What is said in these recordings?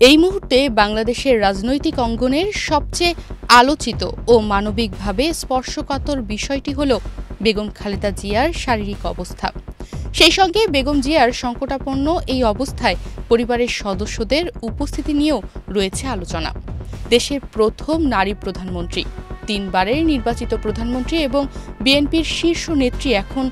এই মুহূর্তে বাংলাদেশের রাজনৈতিক অঙ্গনের সবচেয়ে আলোচিত ও মানবিকভাবে স্পর্শকাতর বিষয়টি হল বেগম খালেদা জিয়ার শারীরিক অবস্থা। সেই সঙ্গে বেগম জিয়ার সংকটাপন্ন এই অবস্থায় পরিবারের সদস্যদের উপস্থিতি নিয়েও রয়েছে আলোচনা। দেশের প্রথম নারী প্রধানমন্ত্রী, 3 বারের নির্বাচিত প্রধানমন্ত্রী এবং বিএনপির শীর্ষ নেত্রী এখন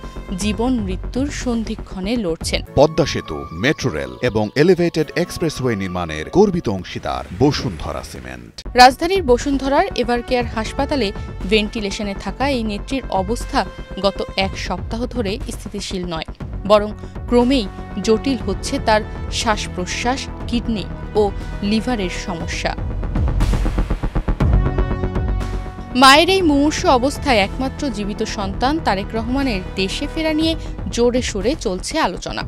জীবন মৃত্যুর সন্ধিক্ষণে লড়ছেন। পদ্মা সেতু, মেট্রো রেল এবং এলিভেটেড এক্সপ্রেসওয়ে নির্মাণের গর্বিত অংশীদার বসুন্ধরা সিমেন্ট। রাজধানীর বসুন্ধরার এভারকেয়ার হাসপাতালে ভেন্টিলেশনে থাকা এই নেত্রীর অবস্থা গত 1 সপ্তাহ ধরে স্থিতিশীল নয়, বরং ক্রমেই জটিল হচ্ছে তার শ্বাস প্রশ্বাস, কিডনি ও লিভারের সমস্যা। মায়ের এই মুমূর্ষু অবস্থায় একমাত্র জীবিত সন্তান তারেক রহমানের দেশে ফেরা নিয়ে জোরে সোরে চলছে আলোচনা।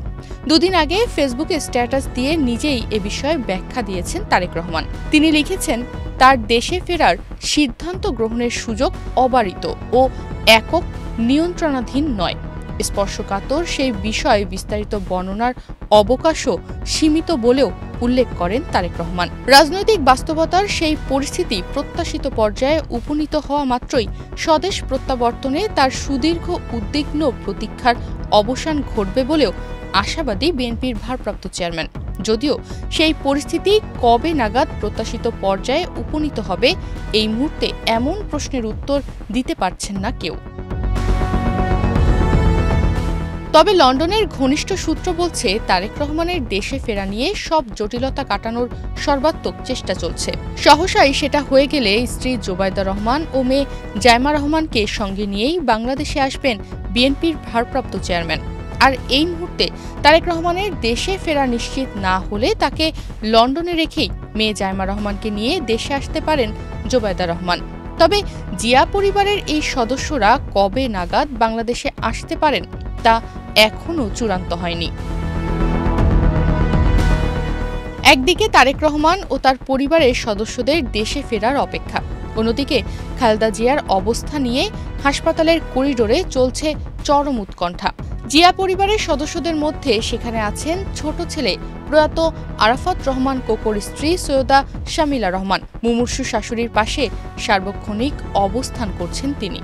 2 দিন আগে ফেসবুকে স্ট্যাটাস দিয়ে নিজেই এ বিষয়ে ব্যাখ্যা দিয়েছেন তারেক রহমান। তিনি লিখেছেন, তার দেশে ফেরার সিদ্ধান্ত গ্রহণের সুযোগ অবারিত ও একক নিয়ন্ত্রণাধীন নয়। স্পর্শকাতর সেই বিষয়ে বিস্তারিত বর্ণনার অবকাশও সীমিত বলেও উল্লেখ করেন তারেক রহমান। রাজনৈতিক বাস্তবতার সেই পরিস্থিতি প্রত্যাশিত পর্যায়ে উপনীত হওয়া মাত্রই স্বদেশ প্রত্যাবর্তনে তার সুদীর্ঘ উদ্বিগ্ন প্রতীক্ষার অবসান ঘটবে বলেও আশাবাদী বিএনপির ভারপ্রাপ্ত চেয়ারম্যান। যদিও সেই পরিস্থিতি কবে নাগাদ প্রত্যাশিত পর্যায়ে উপনীত হবে এই মুহূর্তে এমন প্রশ্নের উত্তর দিতে পারছেন না কেউ। তবে লন্ডনের ঘনিষ্ঠ সূত্র বলছে, তারেক রহমানের দেশে ফেরা নিয়ে সব জটিলতা কাটানোর সর্বাত্মক চেষ্টা চলছে। সহসাই সেটা হয়ে গেলে স্ত্রী জোবায়দা রহমান ও মেয়ে জাইমা রহমানকে সঙ্গে নিয়েই বাংলাদেশে আসবেন বিএনপির ভারপ্রাপ্ত চেয়ারম্যান। আর এই মুহূর্তে তারেক রহমানের দেশে ফেরা নিশ্চিত না হলে তাকে লন্ডনে রেখেই মেয়ে জাইমা রহমানকে নিয়ে দেশে আসতে পারেন জোবায়দা রহমান। তবে জিয়া পরিবারের এই সদস্যরা কবে নাগাদ বাংলাদেশে আসতে পারেন তা এখনও চূড়ান্ত হয়নি। একদিকে তারেক রহমান ও তার পরিবারের সদস্যদের দেশে ফেরার অপেক্ষা, অন্যদিকে খালেদা জিয়ার অবস্থা নিয়ে হাসপাতালের করিডোরে চলছে চরম উৎকণ্ঠা। জিয়া পরিবারের সদস্যদের মধ্যে সেখানে আছেন ছোট ছেলে প্রয়াত আরাফাত রহমান কোকোর স্ত্রী সৈয়দা শামিলা রহমান। মুমূর্ষু শাশুড়ির পাশে সার্বক্ষণিক অবস্থান করছেন তিনি।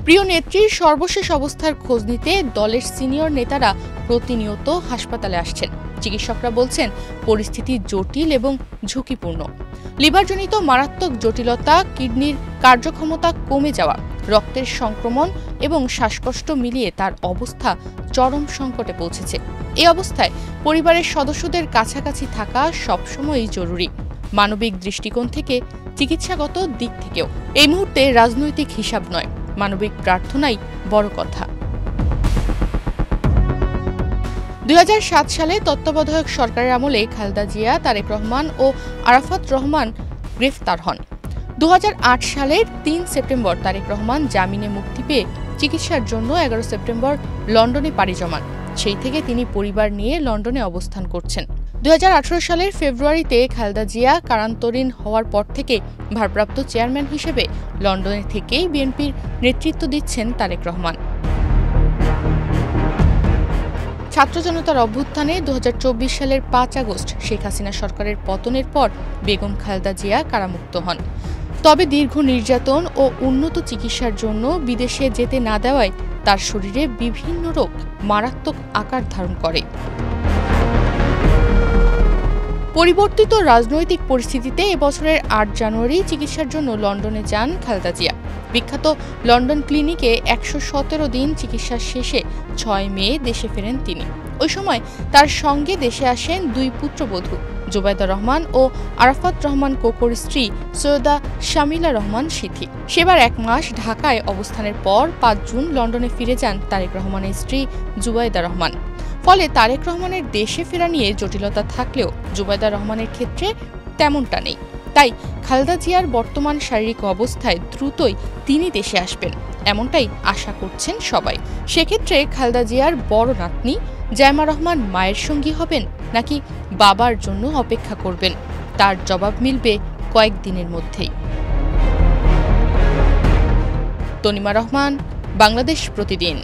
প্রিয় নেত্রীর সর্বশেষ অবস্থার খোঁজ নিতে দলের সিনিয়র নেতারা প্রতিনিয়ত হাসপাতালে আসছেন। চিকিৎসকরা বলছেন, পরিস্থিতি জটিল এবং ঝুঁকিপূর্ণ। লিভারজনিত মারাত্মক জটিলতা, কিডনির কার্যক্ষমতা কমে যাওয়া, রক্তের সংক্রমণ এবং শ্বাসকষ্ট মিলিয়ে তার অবস্থা চরম সংকটে পৌঁছেছে। এই অবস্থায় পরিবারের সদস্যদের কাছাকাছি থাকা সবসময়ই জরুরি, মানবিক দৃষ্টিকোণ থেকে, চিকিৎসাগত দিক থেকেও। এই মুহূর্তে রাজনৈতিক হিসাব নয়, মানবিক প্রার্থনাই বড় কথা। 2007 সালে তত্ত্বাবধায়ক সরকারের আমলে খালেদা জিয়া, তারেক রহমান ও আরাফাত রহমান গ্রেফতার হন। 2008 সালের 3 সেপ্টেম্বর তারেক রহমান জামিনে মুক্তি পেয়ে চিকিৎসার জন্য 11 সেপ্টেম্বর লন্ডনে পাড়ি জমান। সেই থেকে তিনি পরিবার নিয়ে লন্ডনে অবস্থান করছেন। 2018 সালের ফেব্রুয়ারিতে খালেদা জিয়া কারান্তরীণ হওয়ার পর থেকে ভারপ্রাপ্ত চেয়ারম্যান হিসেবে লন্ডনে থেকেই বিএনপির নেতৃত্ব দিচ্ছেন তারেক রহমান। ছাত্র জনতার অভ্যুত্থানে 2024 সালের 5 আগস্ট শেখ হাসিনা সরকারের পতনের পর বেগম খালেদা জিয়া কারামুক্ত হন। তবে দীর্ঘ নির্যাতন ও উন্নত চিকিৎসার জন্য বিদেশে যেতে না দেওয়ায় তার শরীরে বিভিন্ন রোগ মারাত্মক আকার ধারণ করে। পরিবর্তিত রাজনৈতিক পরিস্থিতিতে এবছরের 8 জানুয়ারি চিকিৎসার জন্য লন্ডনে যান খালেদা জিয়া। বিখ্যাত লন্ডন ক্লিনিকে 117 দিন চিকিৎসা শেষে 6 মে দেশে ফেরেন তিনি। ওই সময় তার সঙ্গে দেশে আসেন 2 পুত্রবধূ, জোবায়দা রহমান ও আরাফাত রহমান কোকোর স্ত্রী সৈয়দা শামিলা রহমান সিথি। সেবার 1 মাস ঢাকায় অবস্থানের পর 5 জুন লন্ডনে ফিরে যান তারেক রহমানের স্ত্রী জুবাইদা রহমান। ফলে তারেক রহমানের দেশে ফেরা নিয়ে জটিলতা থাকলেও জুবাইদা রহমানের ক্ষেত্রে তেমনটা নেই। তাই খালেদা জিয়ার বর্তমান শারীরিক অবস্থায় দ্রুতই তিনি দেশে আসবেন, এমনটাই আশা করছেন সবাই। সেক্ষেত্রে খালেদা জিয়ার বড় নাতনি জাইমা রহমান মায়ের সঙ্গী হবেন নাকি বাবার জন্য অপেক্ষা করবেন, তার জবাব মিলবে কয়েকদিনের মধ্যেই। তনিমা রহমান, বাংলাদেশ প্রতিদিন।